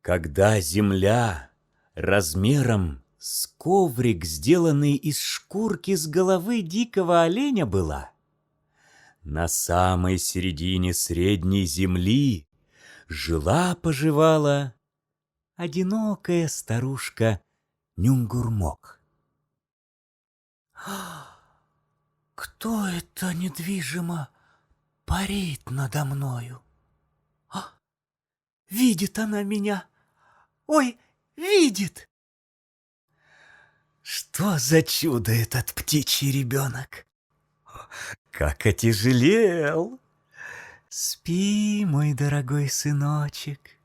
Когда земля размером с коврик, сделанный из шкурки с головы дикого оленя, была, на самой середине средней земли жила-поживала одинокая старушка Нюнгурмок. Кто это недвижимо парит надо мною? Видит она меня. Ой, видит! Что за чудо этот птичий ребенок? Как отяжелел! Спи, мой дорогой сыночек.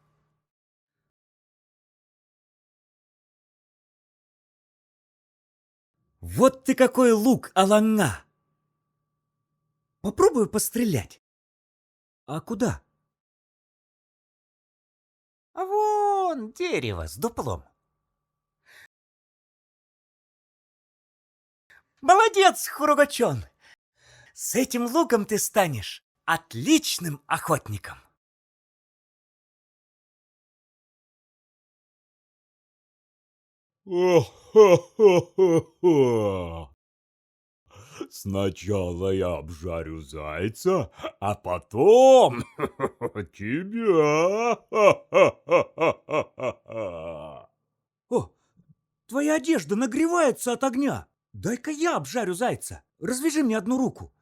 Вот ты какой лук, аланга! Попробую пострелять. А куда? А вон дерево с дуплом. Молодец, Хуругачон! С этим луком ты станешь отличным охотником. Сначала я обжарю зайца, а потом тебя. О, твоя одежда нагревается от огня. Дай-ка я обжарю зайца. Развяжи мне одну руку.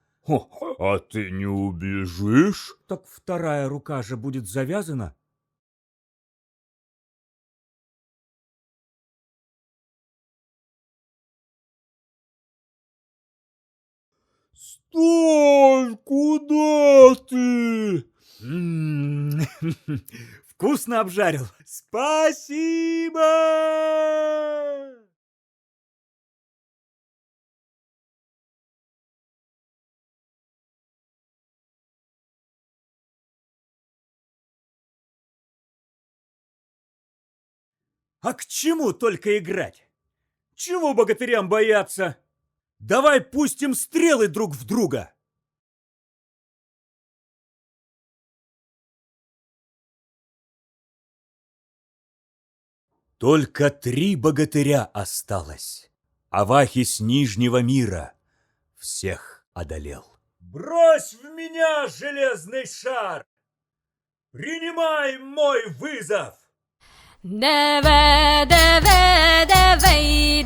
А ты не убежишь? Так вторая рука же будет завязана. Стой, куда ты? Вкусно обжарил. Спасибо! А к чему только играть? Чего богатырям бояться? Давай пустим стрелы друг в друга. Только 3 богатыря осталось. Авахис Нижнего мира всех одолел. Брось в меня железный шар! Принимай мой вызов! Deve, deve, deve,